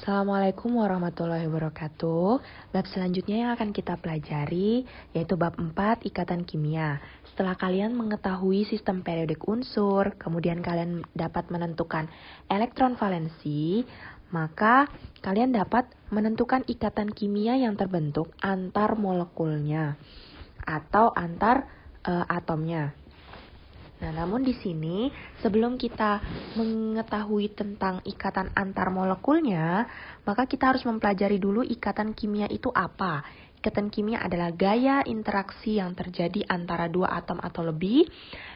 Assalamualaikum warahmatullahi wabarakatuh. Bab selanjutnya yang akan kita pelajari yaitu bab 4 ikatan kimia. Setelah kalian mengetahui sistem periodik unsur, kemudian kalian dapat menentukan elektron valensi, maka kalian dapat menentukan ikatan kimia yang terbentuk antar molekulnya atau antar atomnya. Nah, namun di sini sebelum kita mengetahui tentang ikatan antar molekulnya, maka kita harus mempelajari dulu ikatan kimia itu apa. Ikatan kimia adalah gaya interaksi yang terjadi antara dua atom atau lebih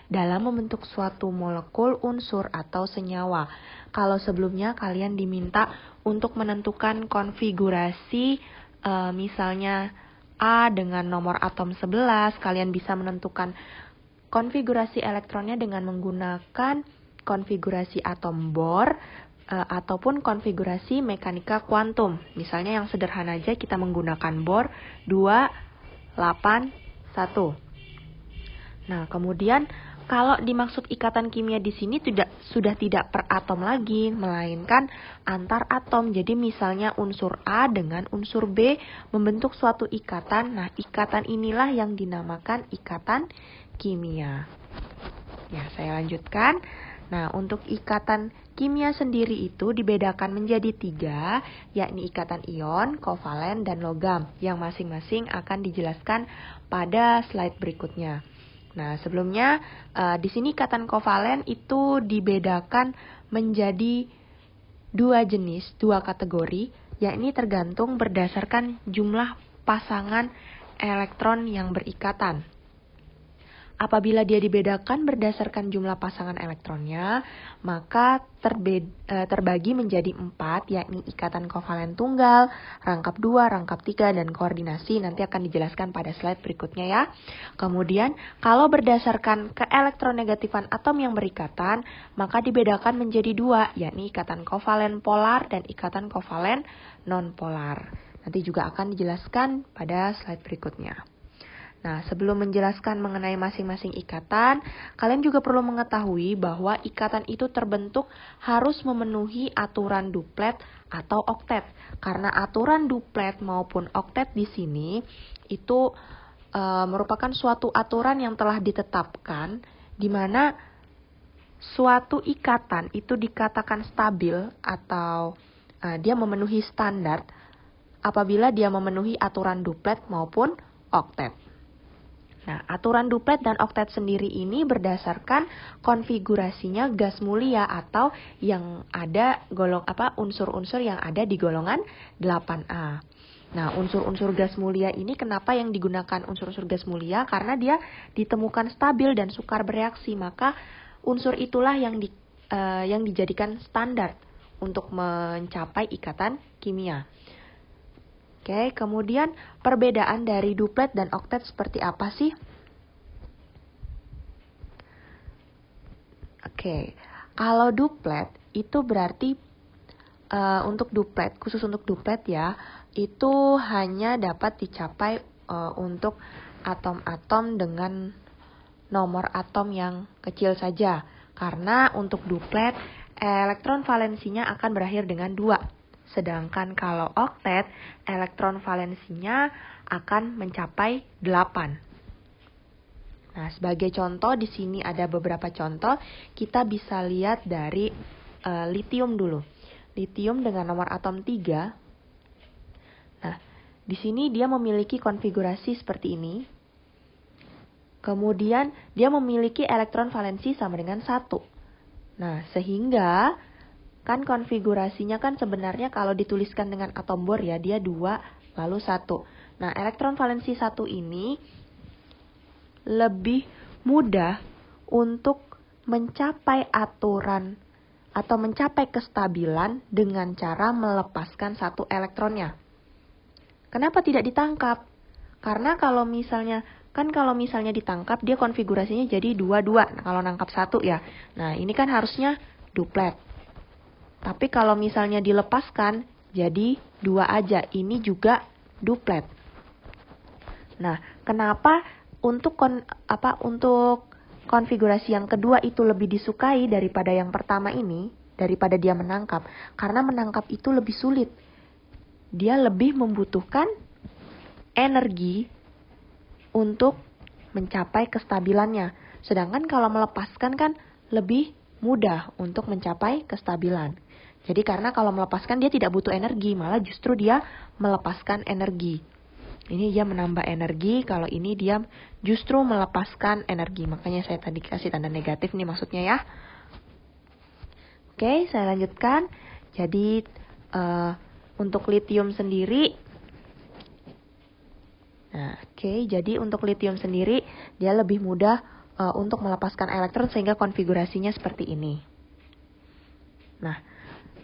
dalam membentuk suatu molekul, unsur, atau senyawa. Kalau sebelumnya kalian diminta untuk menentukan konfigurasi misalnya A dengan nomor atom 11, kalian bisa menentukan konfigurasi elektronnya dengan menggunakan konfigurasi atom Bohr ataupun konfigurasi mekanika kuantum. Misalnya yang sederhana aja kita menggunakan Bohr 281. Nah, kemudian kalau dimaksud ikatan kimia di sini sudah tidak per atom lagi, melainkan antar atom. Jadi misalnya unsur A dengan unsur B membentuk suatu ikatan. Nah, ikatan inilah yang dinamakan ikatan kimia. Ya, saya lanjutkan. Nah, untuk ikatan kimia sendiri itu dibedakan menjadi 3, yakni ikatan ion, kovalen, dan logam, yang masing-masing akan dijelaskan pada slide berikutnya. Nah, sebelumnya di sini ikatan kovalen itu dibedakan menjadi 2 jenis, 2 kategori, yakni tergantung berdasarkan jumlah pasangan elektron yang berikatan. Apabila dia dibedakan berdasarkan jumlah pasangan elektronnya, maka terbagi menjadi 4, yakni ikatan kovalen tunggal, rangkap 2, rangkap 3, dan koordinasi. Nanti akan dijelaskan pada slide berikutnya ya. Kemudian, kalau berdasarkan keelektronegatifan atom yang berikatan, maka dibedakan menjadi 2, yakni ikatan kovalen polar dan ikatan kovalen nonpolar. Nanti juga akan dijelaskan pada slide berikutnya. Nah, sebelum menjelaskan mengenai masing-masing ikatan, kalian juga perlu mengetahui bahwa ikatan itu terbentuk harus memenuhi aturan duplet atau oktet. Karena aturan duplet maupun oktet di sini itu merupakan suatu aturan yang telah ditetapkan di mana suatu ikatan itu dikatakan stabil atau dia memenuhi standar apabila dia memenuhi aturan duplet maupun oktet. Nah, aturan duplet dan oktet sendiri ini berdasarkan konfigurasinya gas mulia atau yang ada unsur-unsur yang ada di golongan 8A. Nah, unsur-unsur gas mulia ini kenapa yang digunakan unsur-unsur gas mulia? Karena dia ditemukan stabil dan sukar bereaksi, maka unsur itulah yang dijadikan standar untuk mencapai ikatan kimia. Oke, kemudian perbedaan dari duplet dan oktet seperti apa sih? Oke, kalau duplet itu berarti khusus untuk duplet ya, itu hanya dapat dicapai untuk atom-atom dengan nomor atom yang kecil saja. Karena untuk duplet, elektron valensinya akan berakhir dengan 2. Sedangkan kalau oktet, elektron valensinya akan mencapai 8. Nah, sebagai contoh di sini ada beberapa contoh. Kita bisa lihat dari litium dulu. Litium dengan nomor atom 3. Nah, di sini dia memiliki konfigurasi seperti ini. Kemudian dia memiliki elektron valensi sama dengan 1. Nah, sehingga kan konfigurasinya kan sebenarnya kalau dituliskan dengan atom Bohr ya, dia 2 lalu 1. Nah, elektron valensi 1 ini lebih mudah untuk mencapai aturan atau mencapai kestabilan dengan cara melepaskan 1 elektronnya. Kenapa tidak ditangkap? Karena kalau misalnya ditangkap dia konfigurasinya jadi 2-2. Nah, kalau nangkap 1 ya. Nah, ini kan harusnya duplet. Tapi kalau misalnya dilepaskan, jadi 2 aja. Ini juga duplet. Nah, kenapa untuk konfigurasi yang kedua itu lebih disukai daripada yang pertama ini? daripada dia menangkap. Karena menangkap itu lebih sulit. Dia lebih membutuhkan energi untuk mencapai kestabilannya. Sedangkan kalau melepaskan kan lebih mudah untuk mencapai kestabilan. Jadi karena kalau melepaskan dia tidak butuh energi, malah justru dia melepaskan energi. Ini dia menambah energi, kalau ini dia justru melepaskan energi. Makanya saya tadi kasih tanda negatif nih maksudnya ya. Oke, saya lanjutkan. Jadi untuk litium sendiri, jadi untuk litium sendiri dia lebih mudah untuk melepaskan elektron sehingga konfigurasinya seperti ini. Nah,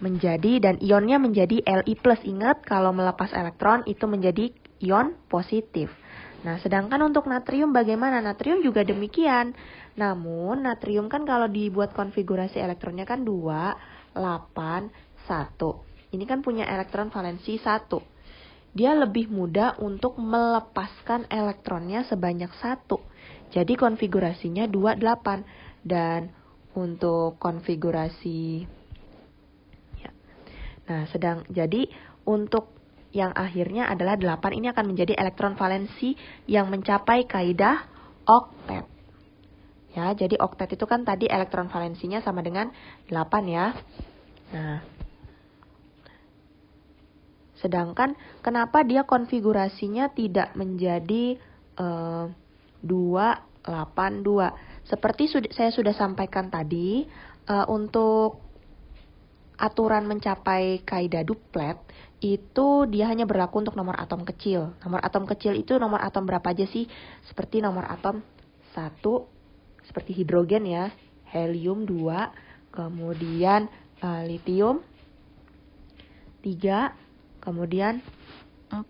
dan ionnya menjadi Li+. Ingat kalau melepas elektron itu menjadi ion positif. Nah, sedangkan untuk natrium bagaimana? Natrium juga demikian. Namun, natrium kan kalau dibuat konfigurasi elektronnya kan 2, 8, 1. Ini kan punya elektron valensi 1. Dia lebih mudah untuk melepaskan elektronnya sebanyak 1. Jadi konfigurasinya 2, 8. Dan untuk konfigurasi jadi untuk yang akhirnya adalah 8 ini akan menjadi elektron valensi yang mencapai kaidah oktet. Ya, jadi oktet itu kan tadi elektron valensinya sama dengan 8 ya. Nah, sedangkan kenapa dia konfigurasinya tidak menjadi 282? Seperti saya sudah sampaikan tadi, untuk aturan mencapai kaidah duplet itu dia hanya berlaku untuk nomor atom kecil. Nomor atom kecil itu nomor atom berapa aja sih? Seperti nomor atom 1, seperti hidrogen ya, helium 2, kemudian litium 3, kemudian 4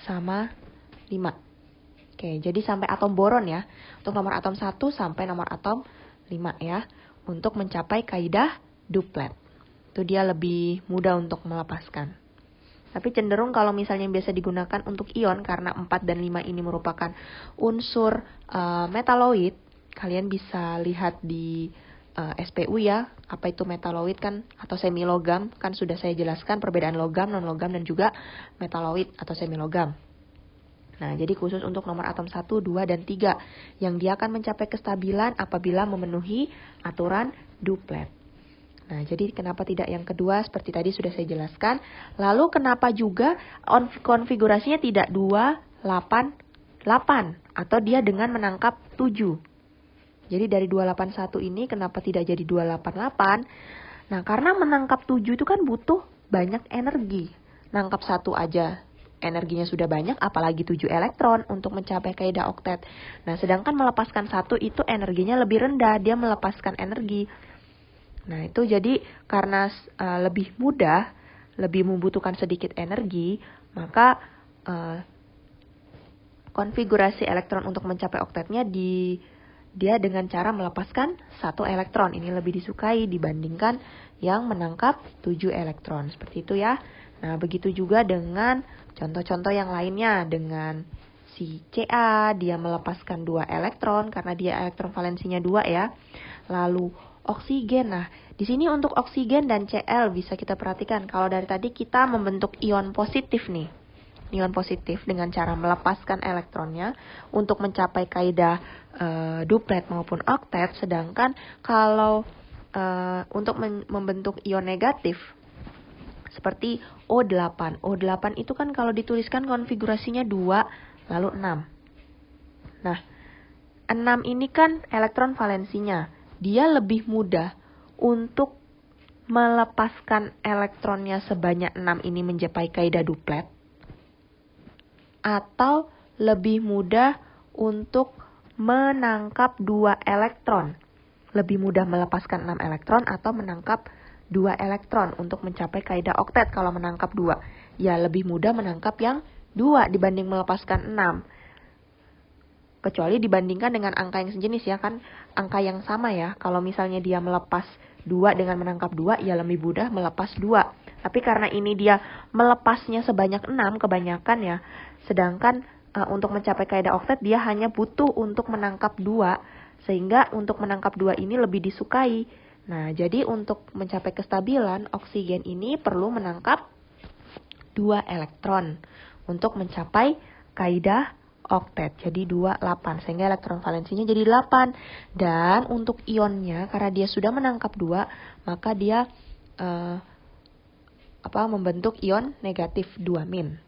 sama 5. Oke, jadi sampai atom boron ya. Untuk nomor atom 1 sampai nomor atom 5 ya. Untuk mencapai kaidah duplet. Itu dia lebih mudah untuk melepaskan. Tapi cenderung kalau misalnya yang biasa digunakan untuk ion, karena 4 dan 5 ini merupakan unsur metaloid, kalian bisa lihat di SPU ya, apa itu metaloid kan, atau semilogam, kan sudah saya jelaskan perbedaan logam, non-logam, dan juga metaloid atau semilogam. Nah, jadi khusus untuk nomor atom 1, 2, dan 3 yang dia akan mencapai kestabilan apabila memenuhi aturan duplet. Nah, jadi kenapa tidak yang kedua seperti tadi sudah saya jelaskan. Lalu kenapa juga konfigurasinya tidak 2, 8, 8 atau dia dengan menangkap 7. Jadi dari 281 ini kenapa tidak jadi 288? Nah, karena menangkap 7 itu kan butuh banyak energi. Nangkap 1 aja energinya sudah banyak, apalagi 7 elektron untuk mencapai kaidah oktet. Nah, sedangkan melepaskan 1 itu energinya lebih rendah, dia melepaskan energi. Nah, itu jadi karena lebih mudah, lebih membutuhkan sedikit energi, maka konfigurasi elektron untuk mencapai oktetnya dia dengan cara melepaskan 1 elektron. Ini lebih disukai dibandingkan yang menangkap 7 elektron. Seperti itu ya. Nah, begitu juga dengan contoh-contoh yang lainnya. Dengan si Ca, dia melepaskan 2 elektron karena dia elektron valensinya 2 ya. Lalu oksigen. Nah, di sini untuk oksigen dan Cl bisa kita perhatikan. Kalau dari tadi kita membentuk ion positif nih. Ion positif dengan cara melepaskan elektronnya untuk mencapai kaidah duplet maupun oktet. Sedangkan kalau untuk membentuk ion negatif seperti O8. O8 itu kan kalau dituliskan konfigurasinya 2 lalu 6. Nah, 6 ini kan elektron valensinya. Dia lebih mudah untuk melepaskan elektronnya sebanyak 6 ini mencapai kaidah duplet, atau lebih mudah untuk menangkap 2 elektron. Lebih mudah melepaskan 6 elektron atau menangkap 2 elektron untuk mencapai kaidah oktet. Kalau menangkap 2, ya lebih mudah menangkap yang 2 dibanding melepaskan 6. Kecuali dibandingkan dengan angka yang sejenis ya, kan angka yang sama ya. Kalau misalnya dia melepas 2 dengan menangkap 2, ya lebih mudah melepas 2. Tapi karena ini dia melepasnya sebanyak 6 kebanyakan ya. Sedangkan untuk mencapai kaidah oktet dia hanya butuh untuk menangkap 2. Sehingga untuk menangkap 2 ini lebih disukai Nah, jadi untuk mencapai kestabilan, oksigen ini perlu menangkap 2 elektron untuk mencapai kaidah oktet. Jadi 28, sehingga elektron valensinya jadi 8. Dan untuk ionnya, karena dia sudah menangkap 2, maka dia membentuk ion negatif 2-.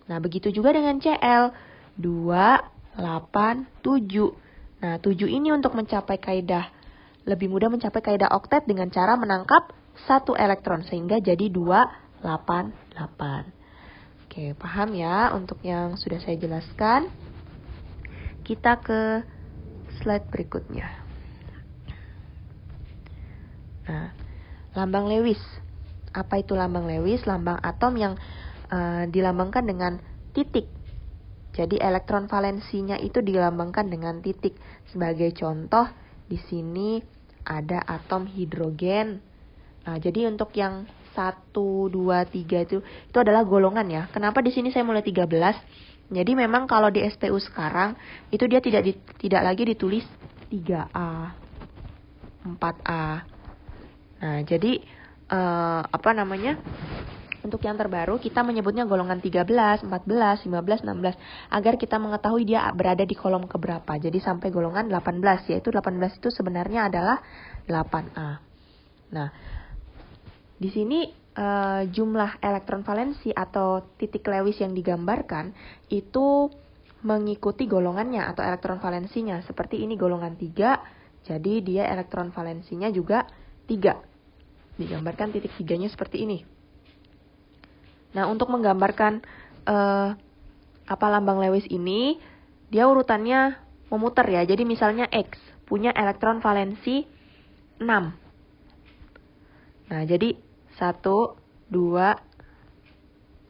Nah, begitu juga dengan Cl, 2, 8, 7. Nah, 7 ini untuk mencapai kaidah, lebih mudah mencapai kaidah oktet dengan cara menangkap 1 elektron, sehingga jadi 2, 8, 8. Oke, paham ya untuk yang sudah saya jelaskan? Kita ke slide berikutnya. Nah, lambang Lewis. Apa itu lambang Lewis? Lambang atom yang dilambangkan dengan titik. Jadi elektron valensinya itu dilambangkan dengan titik. Sebagai contoh, di sini ada atom hidrogen. Nah, jadi untuk yang 1, 2, 3 itu adalah golongan ya. Kenapa di sini saya mulai 13? Jadi memang kalau di SPU sekarang itu dia tidak lagi ditulis 3A, 4A. Nah, jadi untuk yang terbaru kita menyebutnya golongan 13, 14, 15, 16 agar kita mengetahui dia berada di kolom keberapa. Jadi sampai golongan 18, yaitu 18 itu sebenarnya adalah 8A. Nah, di sini jumlah elektron valensi atau titik Lewis yang digambarkan itu mengikuti golongannya atau elektron valensinya. Seperti ini golongan 3, jadi dia elektron valensinya juga 3. Digambarkan titik 3-nya seperti ini. Nah, untuk menggambarkan lambang Lewis ini, dia urutannya memutar ya. Jadi misalnya X punya elektron valensi 6. Nah, jadi 1, 2,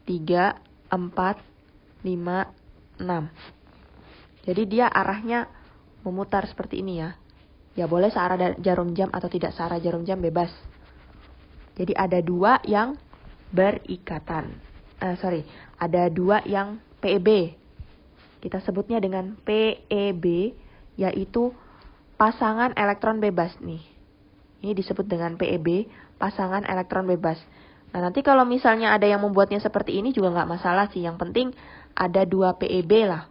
3, 4, 5, 6. Jadi dia arahnya memutar seperti ini ya. Ya boleh searah jarum jam atau tidak searah jarum jam, bebas. Jadi ada 2 yang berikatan. Ada 2 yang PEB. Kita sebutnya dengan PEB, yaitu pasangan elektron bebas nih. Ini disebut dengan PEB, pasangan elektron bebas. Nah, nanti kalau misalnya ada yang membuatnya seperti ini juga nggak masalah sih. Yang penting ada 2 PEB lah.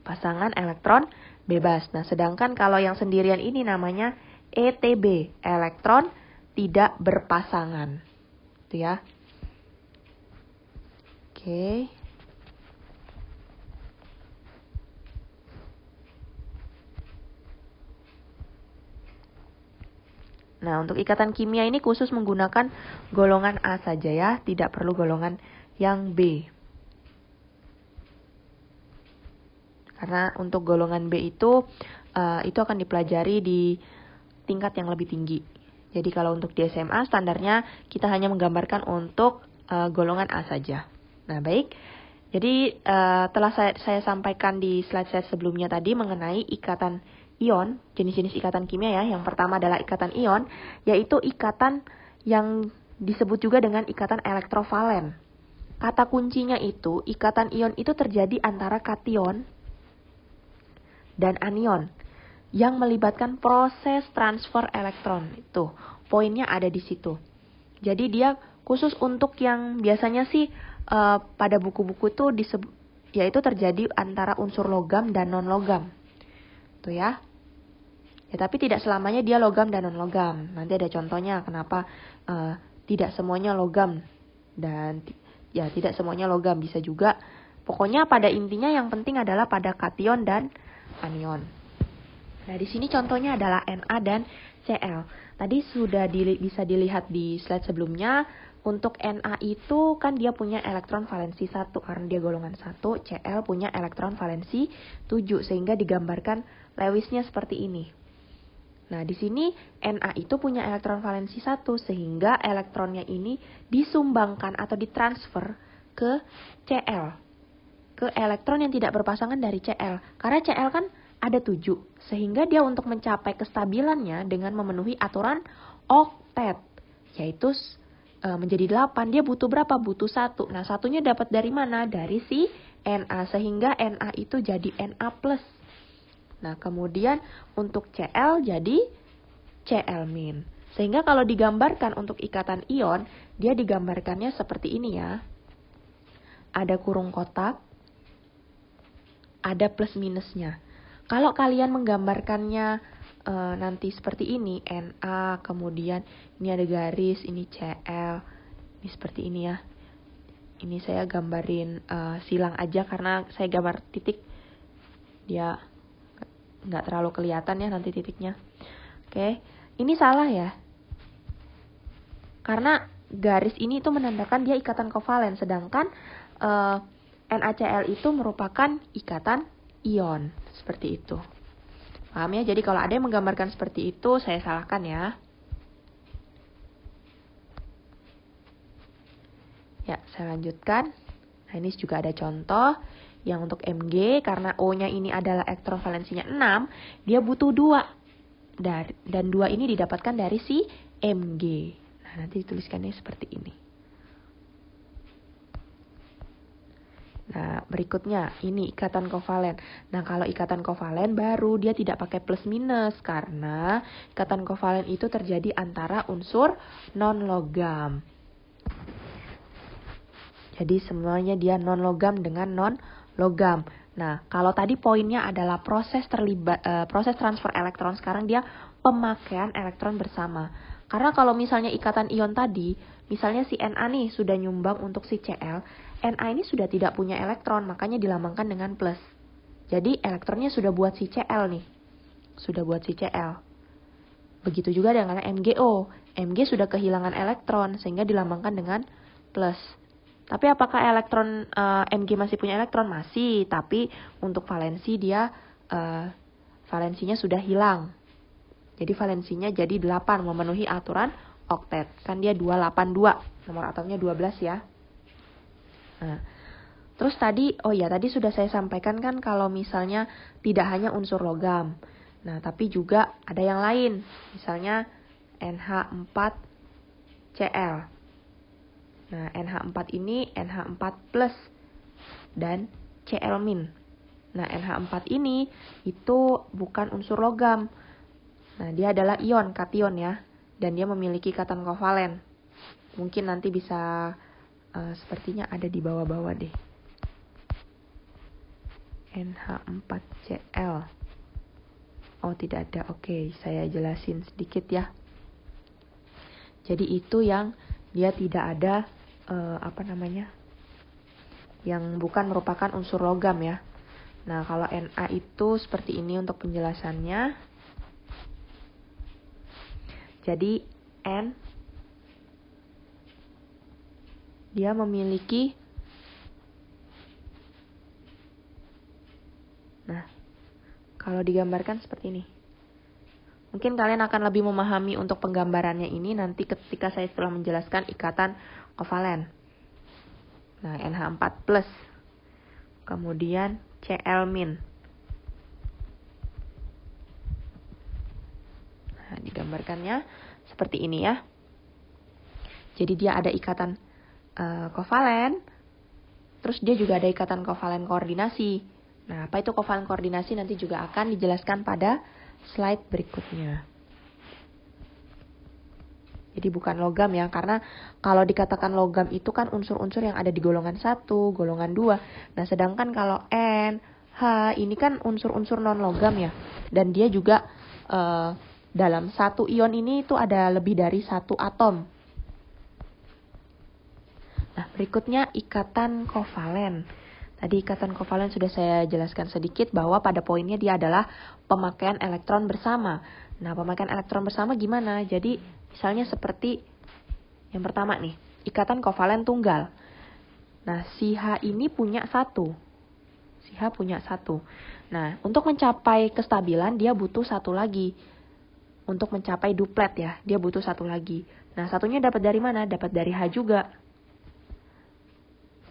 Pasangan elektron bebas. Nah, sedangkan kalau yang sendirian ini namanya ETB, elektron tidak berpasangan. Itu ya. Oke. Nah, untuk ikatan kimia ini khusus menggunakan golongan A saja ya, tidak perlu golongan yang B. Karena untuk golongan B itu akan dipelajari di tingkat yang lebih tinggi. Jadi kalau untuk di SMA standarnya kita hanya menggambarkan untuk golongan A saja. Nah, baik. Jadi telah saya sampaikan di slide-slide sebelumnya tadi mengenai ikatan ion, jenis-jenis ikatan kimia ya. Yang pertama adalah ikatan ion, yaitu ikatan yang disebut juga dengan ikatan elektrovalen. Kata kuncinya itu, ikatan ion itu terjadi antara kation dan anion yang melibatkan proses transfer elektron. Itu poinnya ada di situ. Jadi dia khusus untuk yang biasanya sih pada buku-buku itu yaitu terjadi antara unsur logam dan non logam. Tuh ya. Ya, tapi tidak selamanya dia logam dan non logam. Nanti ada contohnya kenapa tidak semuanya logam dan ya tidak semuanya logam, bisa juga. Pokoknya pada intinya yang penting adalah pada kation dan anion. Nah, di sini contohnya adalah Na dan Cl. Tadi sudah bisa dilihat di slide sebelumnya. Untuk Na itu kan dia punya elektron valensi 1 karena dia golongan 1. Cl punya elektron valensi 7 sehingga digambarkan Lewisnya seperti ini. Nah, di sini Na itu punya elektron valensi 1 sehingga elektronnya ini disumbangkan atau ditransfer ke Cl. Ke elektron yang tidak berpasangan dari Cl. Karena Cl kan ada 7. Sehingga dia untuk mencapai kestabilannya dengan memenuhi aturan oktet. Yaitu menjadi 8. Dia butuh berapa? Butuh 1. Nah, satunya dapat dari mana? Dari si Na. Sehingga Na itu jadi Na+. Nah, kemudian untuk Cl jadi Cl-. Sehingga kalau digambarkan untuk ikatan ion, dia digambarkannya seperti ini ya. Ada kurung kotak, ada plus minusnya. Kalau kalian menggambarkannya nanti seperti ini, Na, kemudian ini ada garis, ini Cl, ini seperti ini ya. Ini saya gambarin silang aja karena saya gambar titik, dia nggak terlalu kelihatan ya nanti titiknya. Oke, ini salah ya. Karena garis ini itu menandakan dia ikatan kovalen, sedangkan NaCl itu merupakan ikatan ion, seperti itu. Paham ya? Jadi kalau ada yang menggambarkan seperti itu, saya salahkan ya. Ya, saya lanjutkan. Nah, ini juga ada contoh yang untuk Mg, karena O-nya ini adalah elektron valensinya 6, dia butuh 2. Dan 2 ini didapatkan dari si Mg. Nah, nanti dituliskannya seperti ini. Nah, berikutnya ini ikatan kovalen. Nah, kalau ikatan kovalen baru dia tidak pakai plus minus karena ikatan kovalen itu terjadi antara unsur non-logam. Jadi semuanya dia non-logam dengan non-logam. Nah, kalau tadi poinnya adalah proses transfer elektron, sekarang dia pemakaian elektron bersama. Karena kalau misalnya ikatan ion tadi, misalnya si Na nih sudah nyumbang untuk si Cl, Na ini sudah tidak punya elektron, makanya dilambangkan dengan plus. Jadi elektronnya sudah buat si Cl nih. Sudah buat si Cl. Begitu juga dengan MgO. Mg sudah kehilangan elektron, sehingga dilambangkan dengan plus. Tapi apakah elektron Mg masih punya elektron? Masih, tapi untuk valensi dia valensinya sudah hilang. Jadi valensinya jadi 8, memenuhi aturan oktet. Kan dia 282, nomor atomnya 12 ya. Nah, terus tadi, tadi sudah saya sampaikan kan kalau misalnya tidak hanya unsur logam. Nah, tapi juga ada yang lain. Misalnya NH4Cl. Nah, NH4 ini NH4 plus dan Cl-. Nah, NH4 ini itu bukan unsur logam. Nah, dia adalah ion, kation ya. Dan dia memiliki ikatan kovalen. Mungkin nanti bisa, sepertinya ada di bawah-bawah deh. NH4Cl. Oh, tidak ada. Oke, saya jelasin sedikit ya. Jadi itu yang dia tidak ada yang bukan merupakan unsur logam ya. Nah, kalau Na itu seperti ini untuk penjelasannya. Jadi N dia memiliki, nah, kalau digambarkan seperti ini. Mungkin kalian akan lebih memahami untuk penggambarannya ini nanti ketika saya setelah menjelaskan ikatan kovalen. Nah, NH4 plus. Kemudian Cl-. Nah, digambarkannya seperti ini ya. Jadi dia ada ikatan kovalen. Terus dia juga ada ikatan kovalen koordinasi. Nah, apa itu kovalen koordinasi nanti juga akan dijelaskan pada slide berikutnya. Jadi bukan logam ya, karena kalau dikatakan logam itu kan unsur-unsur yang ada di golongan 1, golongan 2. Nah, sedangkan kalau N, H ini kan unsur-unsur non-logam ya. Dan dia juga dalam satu ion ini itu ada lebih dari 1 atom. Nah, berikutnya ikatan kovalen. Tadi ikatan kovalen sudah saya jelaskan sedikit bahwa pada poinnya dia adalah pemakaian elektron bersama. Nah, pemakaian elektron bersama gimana? Jadi, misalnya seperti yang pertama nih, ikatan kovalen tunggal. Nah, si H ini punya 1. Si H punya 1. Nah, untuk mencapai kestabilan dia butuh 1 lagi. Untuk mencapai duplet ya, dia butuh 1 lagi. Nah, satunya dapat dari mana? Dapat dari H juga.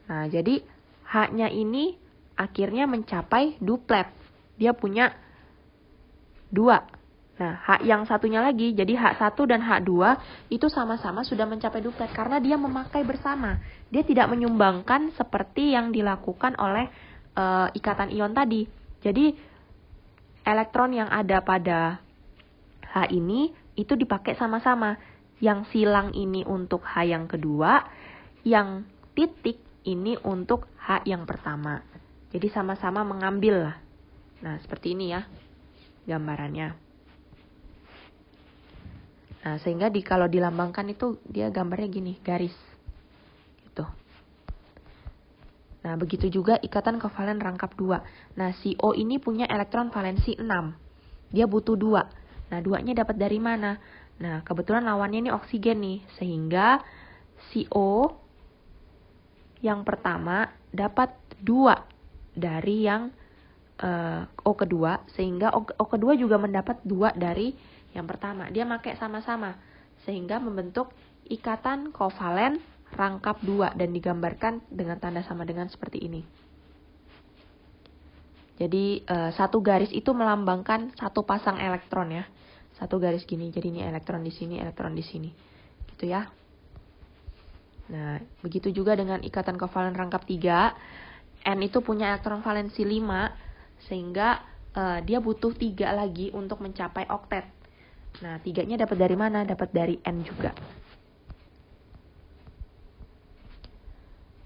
Nah, jadi H-nya ini akhirnya mencapai duplet. Dia punya 2. Nah, H yang satunya lagi, jadi H1 dan H2 itu sama-sama sudah mencapai duplet karena dia memakai bersama. Dia tidak menyumbangkan seperti yang dilakukan oleh ikatan ion tadi. Jadi, elektron yang ada pada H ini itu dipakai sama-sama. Yang silang ini untuk H yang kedua, yang titik ini untuk H yang pertama. Jadi sama-sama mengambil lah. Nah, seperti ini ya gambarannya. Nah, sehingga kalau dilambangkan itu dia gambarnya gini, garis. Gitu. Nah, begitu juga ikatan kovalen rangkap 2. Nah, si O ini punya elektron valensi 6. Dia butuh 2. Nah, 2-nya dapat dari mana? Nah, kebetulan lawannya ini oksigen nih. Sehingga si O yang pertama dapat 2 dari yang O kedua. Sehingga O kedua juga mendapat 2 dari yang pertama. Dia pakai sama-sama. Sehingga membentuk ikatan kovalen rangkap 2 dan digambarkan dengan tanda sama dengan seperti ini. Jadi satu garis itu melambangkan satu pasang elektron ya. Satu garis gini, jadi ini elektron di sini, elektron di sini. Gitu ya. Nah, begitu juga dengan ikatan kovalen rangkap 3. N itu punya elektron valensi 5, sehingga dia butuh 3 lagi untuk mencapai oktet. Nah, 3-nya dapat dari mana? Dapat dari N juga.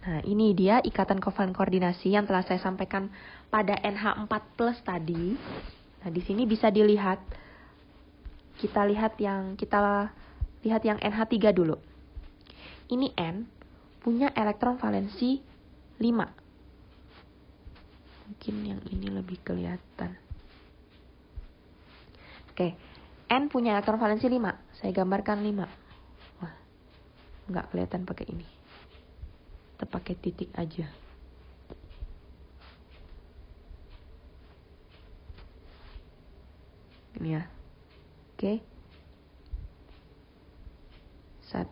Nah, ini dia ikatan kovalen koordinasi yang telah saya sampaikan pada NH4+ tadi. Nah, di sini bisa dilihat. Kita lihat yang NH3 dulu. Ini N punya elektron valensi 5. Mungkin yang ini lebih kelihatan. Oke, N punya elektron valensi 5. Saya gambarkan 5. Wah, nggak kelihatan pakai ini. Kita pakai titik aja. Ini ya. Oke. 1.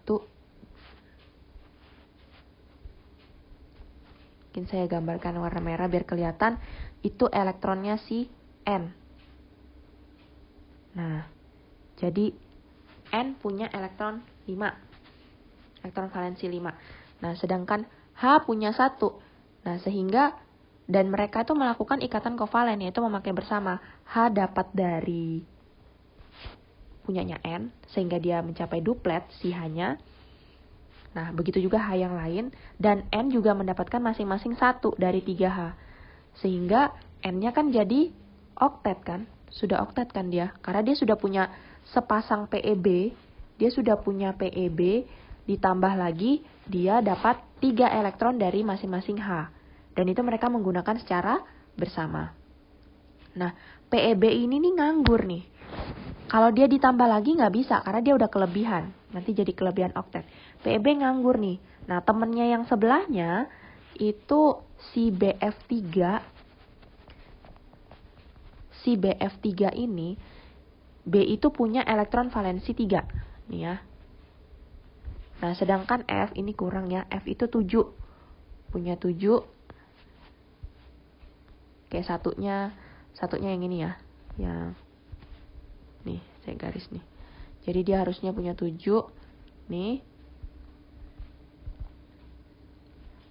Mungkin saya gambarkan warna merah biar kelihatan. Itu elektronnya si N. Nah, jadi N punya elektron 5. Elektron valensi 5. Nah, sedangkan H punya 1. Nah, sehingga dan mereka itu melakukan ikatan kovalen, yaitu memakai bersama. H dapat dari punyanya N, sehingga dia mencapai duplet si H-nya. Nah, begitu juga H yang lain. Dan N juga mendapatkan masing-masing 1 dari 3H. Sehingga N-nya kan jadi oktet kan. Sudah oktet kan dia. Karena dia sudah punya sepasang PeB. Dia sudah punya PeB. Ditambah lagi dia dapat 3 elektron dari masing-masing H. Dan itu mereka menggunakan secara bersama. Nah, PeB ini nih nganggur nih. Kalau dia ditambah lagi nggak bisa karena dia udah kelebihan. Nanti jadi kelebihan oktet. PeB nganggur nih. Nah, temennya yang sebelahnya itu si BF3. Si BF3 ini, B itu punya elektron valensi 3. Nih ya. Nah, sedangkan F ini kurang ya. F itu 7. Punya 7. Oke, satunya yang ini ya. Yang nih, saya garis nih. Jadi dia harusnya punya 7. Nih.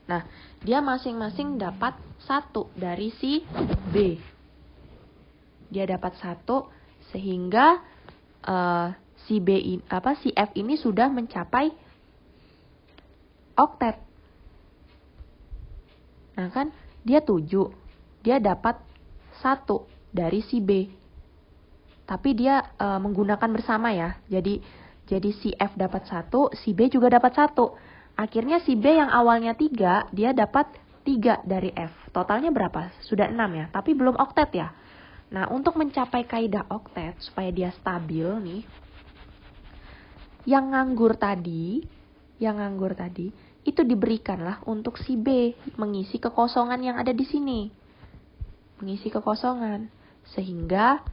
Nah, dia masing-masing dapat 1 dari si B. Dia dapat 1 sehingga si F ini sudah mencapai oktet. Nah kan, dia 7. Dia dapat 1 dari si B. Tapi dia menggunakan bersama ya. Jadi si F dapat 1, si B juga dapat 1. Akhirnya si B yang awalnya 3, dia dapat 3 dari F. Totalnya berapa? Sudah 6 ya. Tapi belum oktet ya. Nah, untuk mencapai kaidah oktet, supaya dia stabil nih. Yang nganggur tadi, itu diberikanlah untuk si B. Mengisi kekosongan yang ada di sini. Mengisi kekosongan. Sehingga,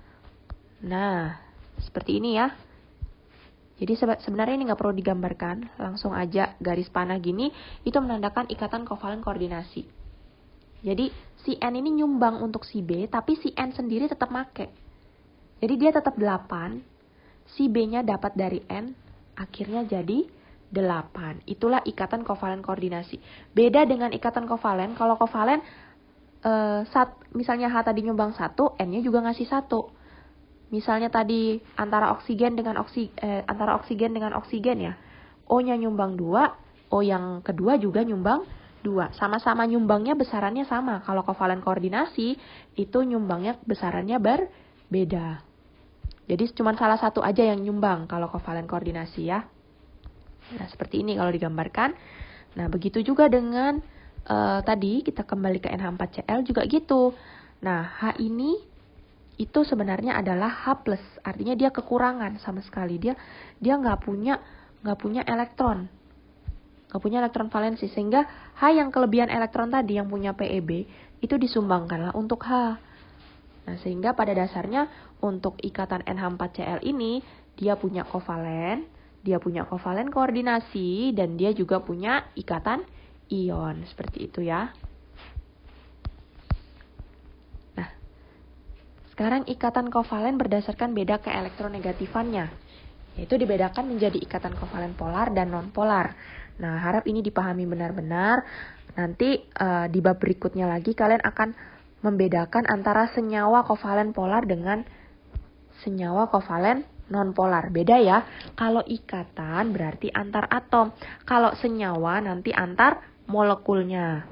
nah, seperti ini ya. Jadi sebenarnya ini nggak perlu digambarkan, langsung aja garis panah gini, itu menandakan ikatan kovalen koordinasi. Jadi si N ini nyumbang untuk si B, tapi si N sendiri tetap make. Jadi dia tetap 8, si B-nya dapat dari N, akhirnya jadi 8. Itulah ikatan kovalen koordinasi. Beda dengan ikatan kovalen, kalau kovalen, misalnya H tadi nyumbang 1, N-nya juga ngasih 1. misalnya tadi antara oksigen dengan oksigen ya. O-nya nyumbang 2, O yang kedua juga nyumbang 2. Sama-sama nyumbangnya besarannya sama. Kalau kovalen koordinasi itu nyumbangnya besarannya berbeda. Jadi cuma salah satu aja yang nyumbang kalau kovalen koordinasi ya. Nah, seperti ini kalau digambarkan. Nah, begitu juga dengan tadi kita kembali ke NH4Cl juga gitu. Nah, H ini itu sebenarnya adalah H+, artinya dia kekurangan sama sekali. Dia nggak punya elektron. Nggak punya elektron valensi, sehingga H yang kelebihan elektron tadi yang punya PeB itu disumbangkanlah untuk H. Nah, sehingga pada dasarnya untuk ikatan NH4Cl ini dia punya kovalen, dia punya kovalen koordinasi, dan dia juga punya ikatan ion, seperti itu ya. Nah, sekarang ikatan kovalen berdasarkan beda keelektronegatifannya, yaitu dibedakan menjadi ikatan kovalen polar dan non-polar. Nah, harap ini dipahami benar-benar. Nanti di bab berikutnya lagi kalian akan membedakan antara senyawa kovalen polar dengan senyawa kovalen non-polar. Beda ya. Kalau ikatan berarti antar atom. Kalau senyawa nanti antar molekulnya.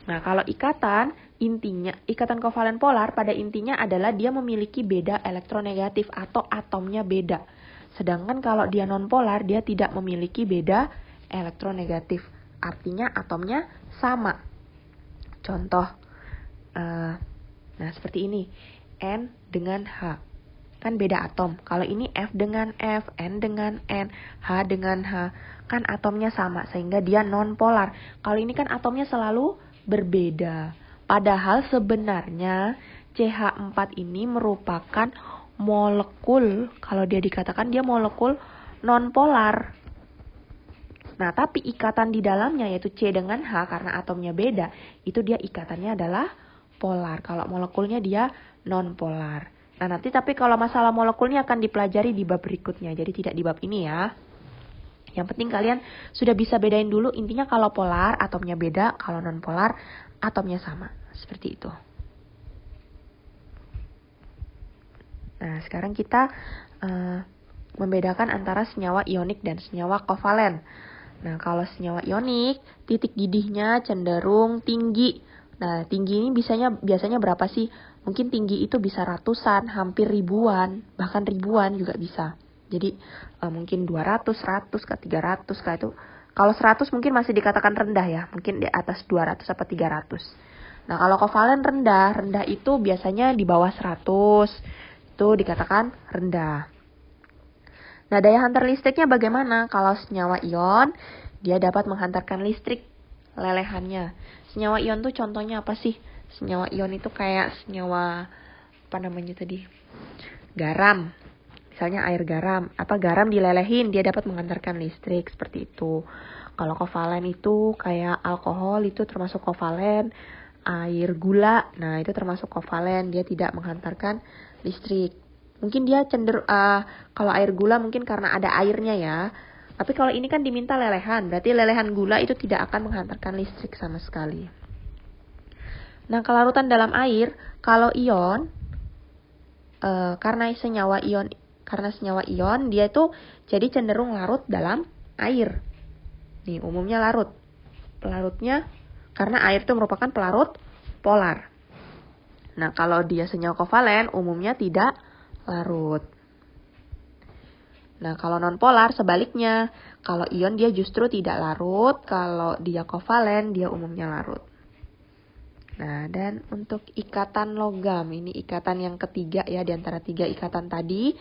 Nah, kalau ikatan kovalen polar pada intinya adalah dia memiliki beda elektronegatif atau atomnya beda. Sedangkan kalau dia non-polar, dia tidak memiliki beda elektronegatif. Artinya atomnya sama. Contoh, nah seperti ini, N dengan H. Kan beda atom. Kalau ini F dengan F, N dengan N, H dengan H. Kan atomnya sama, sehingga dia non-polar. Kalau ini kan atomnya selalu berbeda. Padahal sebenarnya CH4 ini merupakan molekul, kalau dia dikatakan dia molekul non-polar. Nah, tapi ikatan di dalamnya yaitu C dengan H karena atomnya beda, itu dia ikatannya adalah polar. Kalau molekulnya dia non-polar. Nah, nanti tapi kalau masalah molekulnya akan dipelajari di bab berikutnya, jadi tidak di bab ini ya. Yang penting kalian sudah bisa bedain dulu, intinya kalau polar atomnya beda, kalau non-polar atomnya sama. Seperti itu. Nah, sekarang kita membedakan antara senyawa ionik dan senyawa kovalen. Nah, kalau senyawa ionik, titik didihnya cenderung tinggi. Nah, tinggi ini biasanya berapa sih? Mungkin tinggi itu bisa ratusan, hampir ribuan, bahkan ribuan juga bisa. Jadi mungkin 200, 100, ke 300, ke itu. Kalau 100 mungkin masih dikatakan rendah ya. Mungkin di atas 200 atau 300. Nah, kalau kovalen rendah itu biasanya di bawah 100. Itu dikatakan rendah. Nah, daya hantar listriknya bagaimana? Kalau senyawa ion, dia dapat menghantarkan listrik lelehannya. Senyawa ion tuh contohnya apa sih? Senyawa ion itu kayak senyawa, garam. Misalnya air garam. Garam dilelehin, dia dapat menghantarkan listrik, seperti itu. Kalau kovalen itu kayak alkohol, itu termasuk kovalen. Air gula, nah itu termasuk kovalen, dia tidak menghantarkan listrik. Mungkin dia kalau air gula mungkin karena ada airnya ya. Tapi kalau ini kan diminta lelehan, berarti lelehan gula itu tidak akan menghantarkan listrik sama sekali. Nah, kelarutan dalam air, kalau ion, karena senyawa ion, dia itu jadi cenderung larut dalam air. Nih, umumnya larut. Pelarutnya, karena air itu merupakan pelarut polar. Nah, kalau dia senyawa kovalen, umumnya tidak larut. Nah, kalau non-polar sebaliknya. Kalau ion dia justru tidak larut, kalau dia kovalen dia umumnya larut. Nah, dan untuk ikatan logam, ini ikatan yang ketiga ya di antara 3 ikatan tadi.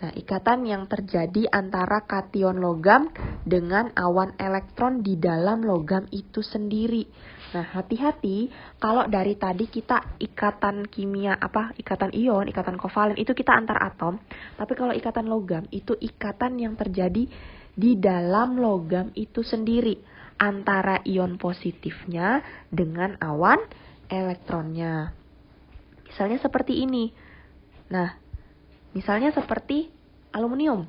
Nah, ikatan yang terjadi antara kation logam dengan awan elektron di dalam logam itu sendiri. Nah, hati-hati kalau dari tadi kita ikatan kimia ikatan ion, ikatan kovalen itu kita antar atom, tapi kalau ikatan logam itu ikatan yang terjadi di dalam logam itu sendiri antara ion positifnya dengan awan elektronnya. Misalnya seperti ini. Nah, misalnya seperti aluminium.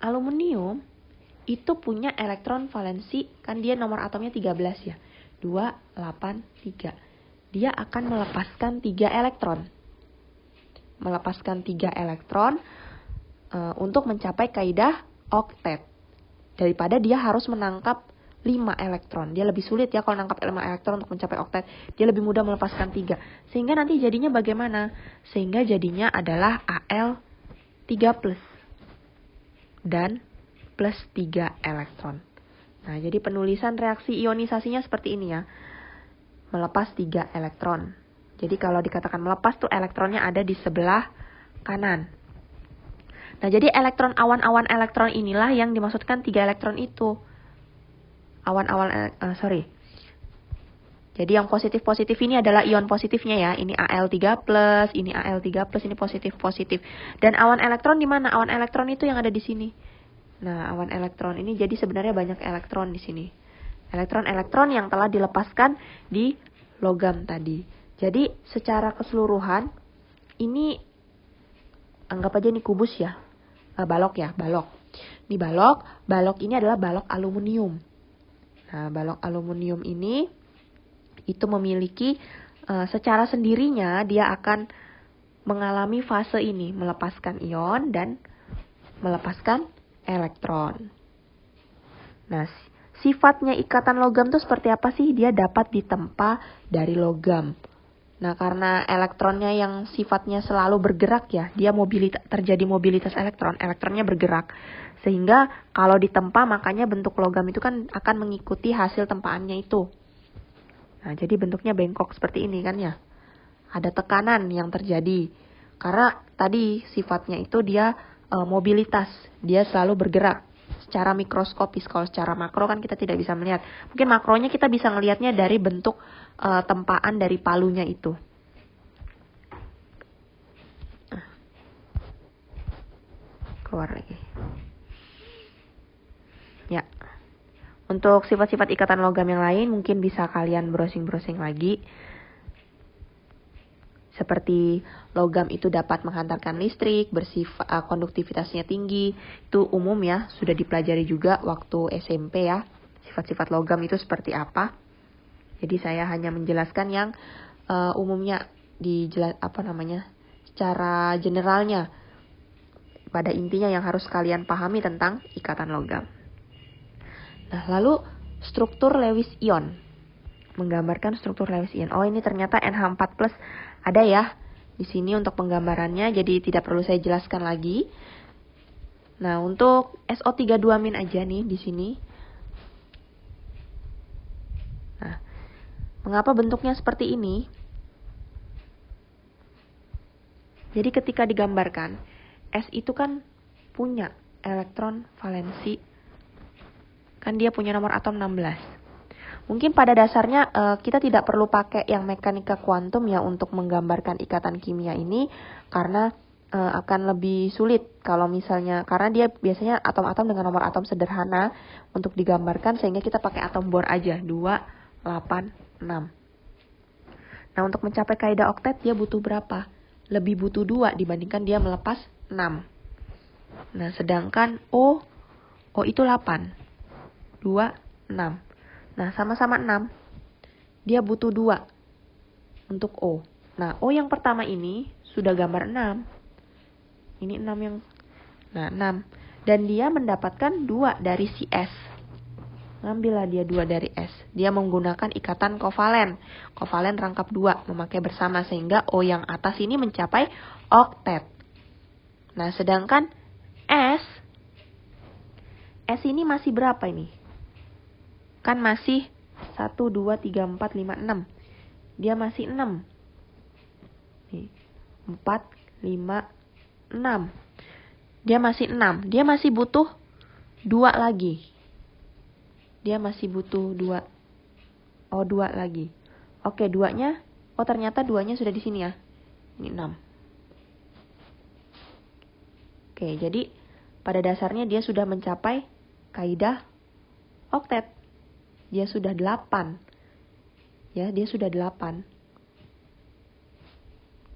Aluminium itu punya elektron valensi, kan dia nomor atomnya 13 ya. 2, 8, 3. Dia akan melepaskan 3 elektron. melepaskan 3 elektron untuk mencapai kaidah oktet. Daripada dia harus menangkap 5 elektron. Dia lebih sulit ya kalau nangkap 5 elektron untuk mencapai oktet. Dia lebih mudah melepaskan 3. Sehingga nanti jadinya bagaimana? Sehingga jadinya adalah Al3+. Dan plus 3 elektron. Nah, jadi penulisan reaksi ionisasinya seperti ini ya. Melepas 3 elektron. Jadi kalau dikatakan melepas tuh elektronnya ada di sebelah kanan. Nah, jadi elektron awan-awan elektron inilah yang dimaksudkan 3 elektron itu. Jadi yang positif-positif ini adalah ion positifnya ya. Ini Al3+, ini Al3+, ini positif-positif. Dan awan elektron di mana? Awan elektron itu yang ada di sini. Nah, awan elektron ini jadi sebenarnya banyak elektron di sini. Elektron-elektron yang telah dilepaskan di logam tadi. Jadi secara keseluruhan ini anggap aja ini kubus ya. Balok ya, balok. Ini balok. Balok ini adalah balok aluminium. Nah, balok aluminium ini itu memiliki secara sendirinya dia akan mengalami fase ini, melepaskan ion dan melepaskan elektron. Nah, sifatnya ikatan logam itu seperti apa sih? Dia dapat ditempa dari logam. Nah, karena elektronnya yang sifatnya selalu bergerak ya, dia terjadi mobilitas elektron, elektronnya bergerak. Sehingga kalau ditempa makanya bentuk logam itu kan akan mengikuti hasil tempaannya itu. Nah, jadi bentuknya bengkok seperti ini kan ya. Ada tekanan yang terjadi. Karena tadi sifatnya itu dia mobilitas, dia selalu bergerak secara mikroskopis. Kalau secara makro kan kita tidak bisa melihat. Mungkin makronya kita bisa melihatnya dari bentuk tempaan dari palunya itu. Keluar lagi. Ya. Untuk sifat-sifat ikatan logam yang lain mungkin bisa kalian browsing-browsing lagi. Seperti logam itu dapat menghantarkan listrik, konduktivitasnya tinggi. Itu umum ya, sudah dipelajari juga waktu SMP ya. Sifat-sifat logam itu seperti apa. Jadi saya hanya menjelaskan yang umumnya secara generalnya. Pada intinya yang harus kalian pahami tentang ikatan logam. Nah, lalu struktur Lewis ion. Menggambarkan struktur Lewis ion. Oh, ini ternyata NH4+ ada ya di sini untuk penggambarannya, jadi tidak perlu saya jelaskan lagi. Nah, untuk SO32- aja nih di sini. Nah, mengapa bentuknya seperti ini? Jadi ketika digambarkan, S itu kan punya elektron valensi. Kan dia punya nomor atom 16. Mungkin pada dasarnya kita tidak perlu pakai yang mekanika kuantum ya untuk menggambarkan ikatan kimia ini. Karena akan lebih sulit kalau misalnya, karena dia biasanya atom-atom dengan nomor atom sederhana untuk digambarkan, sehingga kita pakai atom bor aja, 2, 8, 6. Nah, untuk mencapai kaidah oktet dia butuh berapa? Lebih butuh 2 dibandingkan dia melepas 6. Nah, sedangkan O itu 8. 2, 6. Nah, sama-sama 6. Dia butuh 2 untuk O. Nah, O yang pertama ini sudah gambar 6. Ini 6 yang... Nah, 6. Dan dia mendapatkan 2 dari si S. Ngambillah dia 2 dari S. Dia menggunakan ikatan kovalen. Kovalen rangkap 2, memakai bersama. Sehingga O yang atas ini mencapai oktet. Nah, sedangkan S ini masih berapa ini? Kan masih 1, 2, 3, 4, 5, 6. Dia masih 6. Nih, 4, 5, 6. Dia masih 6. Dia masih butuh 2 lagi. Dia masih butuh 2. Oh, 2 lagi. Oke, 2-nya. Oh, ternyata 2-nya sudah di sini ya. Ini 6. Oke, jadi pada dasarnya dia sudah mencapai kaidah oktet. Dia sudah 8. Ya, dia sudah 8.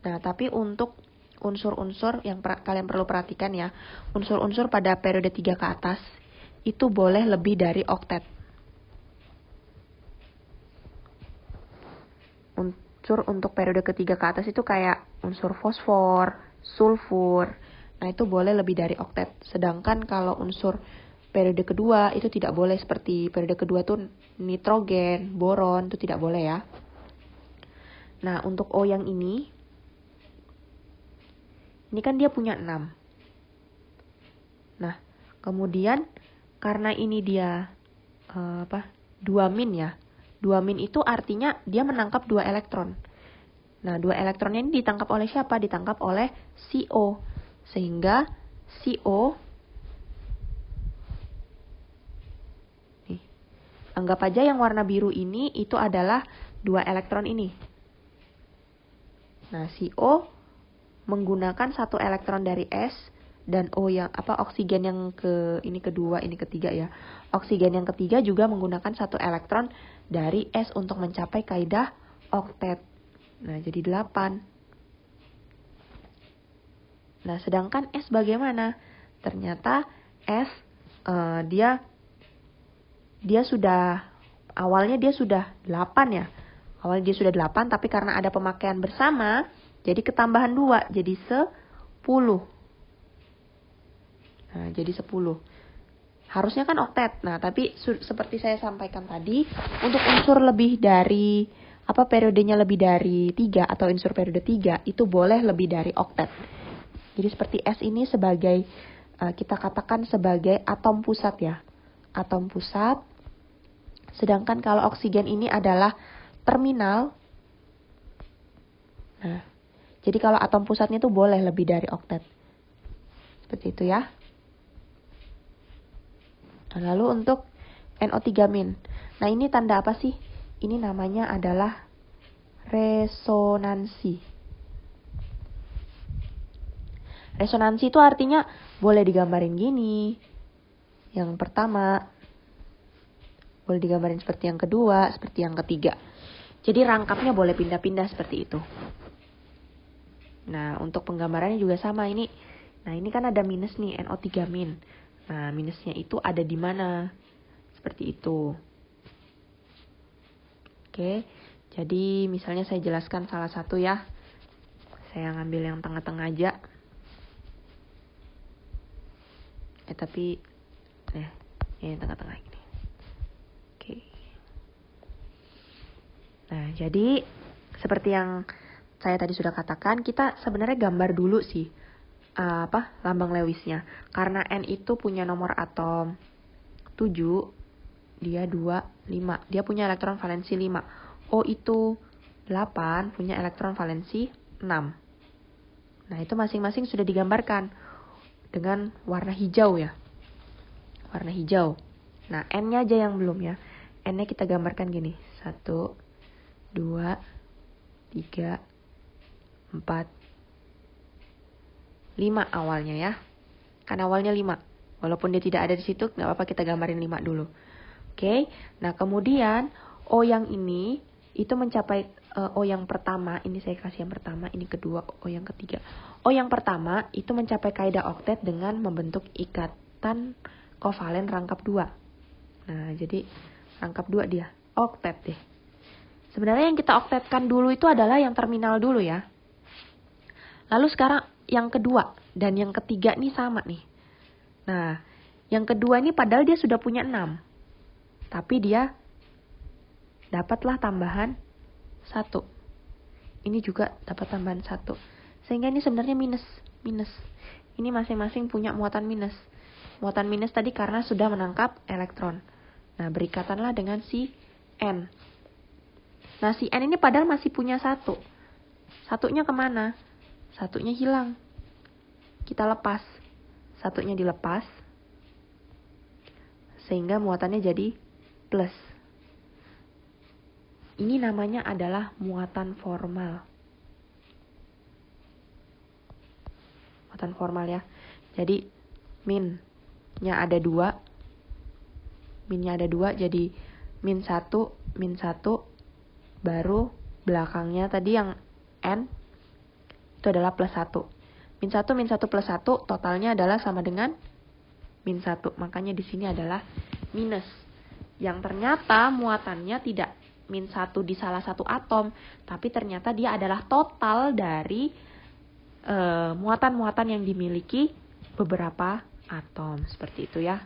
Nah, tapi untuk unsur-unsur yang kalian perlu perhatikan ya. Unsur-unsur pada periode 3 ke atas itu boleh lebih dari oktet. Unsur untuk periode ketiga ke atas itu kayak unsur fosfor, sulfur. Nah, itu boleh lebih dari oktet. Sedangkan kalau unsur periode kedua itu tidak boleh, seperti periode kedua tuh nitrogen, boron, itu tidak boleh ya. Nah, untuk O yang ini kan dia punya 6. Nah, kemudian karena ini dia 2 min ya. 2 min itu artinya dia menangkap 2 elektron. Nah, 2 elektronnya ini ditangkap oleh siapa? Ditangkap oleh CO. Sehingga CO, nih, anggap aja yang warna biru ini itu adalah 2 elektron ini. Nah, CO menggunakan 1 elektron dari S, dan O yang oksigen yang kedua, ini ketiga ya. Oksigen yang ketiga juga menggunakan 1 elektron dari S untuk mencapai kaidah oktet. Nah, jadi 8. Nah, sedangkan S bagaimana? Ternyata S dia sudah awalnya dia sudah 8 ya. Awalnya dia sudah 8, tapi karena ada pemakaian bersama, jadi ketambahan 2, jadi 10. Nah, jadi 10. Harusnya kan oktet. Nah, tapi seperti saya sampaikan tadi, untuk unsur lebih dari periodenya lebih dari 3 atau unsur periode 3 itu boleh lebih dari oktet. Jadi seperti S ini sebagai kita katakan sebagai atom pusat ya. Atom pusat. Sedangkan kalau oksigen ini adalah terminal. Nah, jadi kalau atom pusatnya itu boleh lebih dari oktet. Seperti itu ya. Nah, lalu untuk NO3-. Nah, ini tanda apa sih? Ini namanya adalah resonansi. Resonansi itu artinya boleh digambarin gini. Yang pertama, boleh digambarin seperti yang kedua, seperti yang ketiga. Jadi rangkapnya boleh pindah-pindah seperti itu. Nah, untuk penggambarannya juga sama ini. Nah, ini kan ada minus nih, NO3-. Nah, minusnya itu ada di mana? Seperti itu. Oke, jadi misalnya saya jelaskan salah satu ya. Saya ngambil yang tengah-tengah aja. Tapi ini tengah-tengah ini. Oke. Nah, jadi seperti yang saya tadi sudah katakan, kita sebenarnya gambar dulu sih lambang Lewisnya. Karena N itu punya nomor atom 7, dia 2, 5. Dia punya elektron valensi 5. O itu 8, punya elektron valensi 6. Nah, itu masing-masing sudah digambarkan dengan warna hijau ya. Warna hijau. Nah, N-nya aja yang belum ya. N-nya kita gambarkan gini. 1, 2, 3, 4, 5 awalnya ya. Kan awalnya 5. Walaupun dia tidak ada di situ, nggak apa-apa kita gambarin 5 dulu. Oke. Nah, kemudian O yang ini itu mencapai O yang pertama, ini saya kasih yang pertama, ini kedua, O yang ketiga. O yang pertama itu mencapai kaidah oktet dengan membentuk ikatan kovalen rangkap 2. Nah, jadi rangkap 2 dia, oktet deh. Sebenarnya yang kita oktetkan dulu itu adalah yang terminal dulu ya. Lalu sekarang yang kedua dan yang ketiga nih sama nih. Nah, yang kedua ini padahal dia sudah punya 6. Tapi dia dapatlah tambahan 1. Ini juga dapat tambahan 1. Sehingga ini sebenarnya minus. Ini masing-masing punya muatan minus. Muatan minus tadi karena sudah menangkap elektron. Nah, berikatanlah dengan si N. Nah, si N ini padahal masih punya 1. Satunya kemana? Satunya hilang. Kita lepas. Satunya dilepas. Sehingga muatannya jadi plus. Ini namanya adalah muatan formal. Muatan formal ya. Jadi minnya ada 2. Minnya ada 2 jadi min 1, baru belakangnya tadi yang N itu adalah plus 1. Min 1 plus 1 totalnya adalah sama dengan min 1. Makanya di sini adalah minus. Yang ternyata muatannya tidak min 1 di salah satu atom, tapi ternyata dia adalah total dari muatan-muatan yang dimiliki beberapa atom. Seperti itu ya.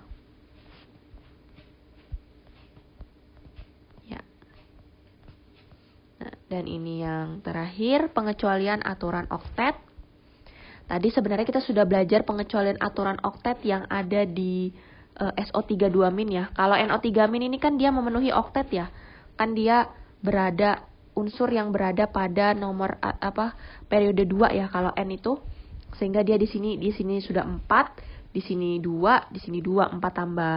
Dan ini yang terakhir, pengecualian aturan oktet. Tadi sebenarnya kita sudah belajar pengecualian aturan oktet yang ada di SO32- ya. Kalau NO3- ini kan dia memenuhi oktet ya. Kan dia berada unsur yang berada pada nomor periode 2 ya kalau N itu. Sehingga dia di sini sudah 4, di sini 2, di sini 2, 4 tambah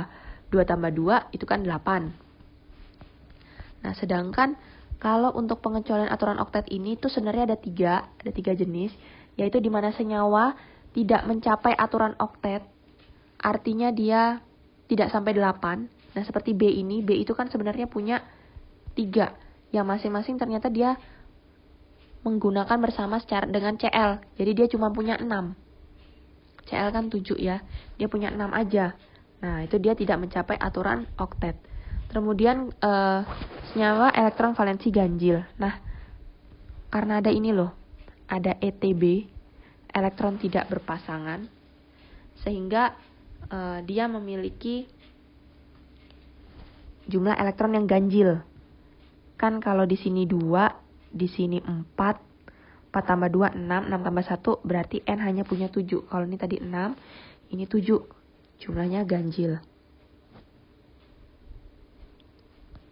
2 tambah 2 itu kan 8. Nah, sedangkan kalau untuk pengecualian aturan oktet ini tuh sebenarnya ada tiga jenis, yaitu di mana senyawa tidak mencapai aturan oktet, artinya dia tidak sampai 8. Nah, seperti B ini, B itu kan sebenarnya punya 3, yang masing-masing ternyata dia menggunakan bersama secara dengan Cl, jadi dia cuma punya 6. Cl kan 7 ya, dia punya 6 aja. Nah, itu dia tidak mencapai aturan oktet. Kemudian senyawa elektron valensi ganjil. Nah, karena ada ini loh, ada ETB, elektron tidak berpasangan, sehingga dia memiliki jumlah elektron yang ganjil. Kan kalau di sini 2, di sini 4, 4 tambah 2, 6, 6 tambah 1, berarti N hanya punya 7. Kalau ini tadi 6, ini 7, jumlahnya ganjil.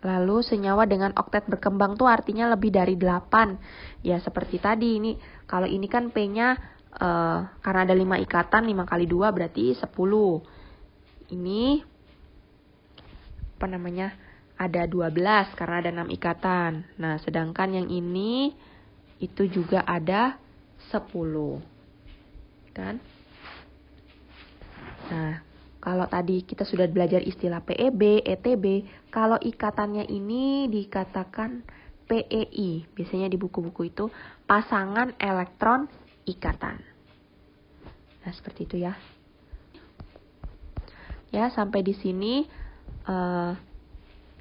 Lalu senyawa dengan oktet berkembang tuh artinya lebih dari 8. Ya seperti tadi ini. Kalau ini kan P-nya karena ada 5 ikatan, 5 kali 2 berarti 10. Ini ada 12 karena ada 6 ikatan. Nah, sedangkan yang ini itu juga ada 10. Kan? Nah, kalau tadi kita sudah belajar istilah PEB, ETB, kalau ikatannya ini dikatakan PEI. Biasanya di buku-buku itu pasangan elektron ikatan. Nah, seperti itu ya. Ya, sampai di sini.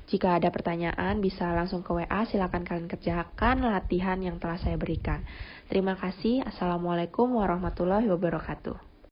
Jika ada pertanyaan bisa langsung ke WA, silakan kalian kerjakan latihan yang telah saya berikan. Terima kasih. Assalamualaikum warahmatullahi wabarakatuh.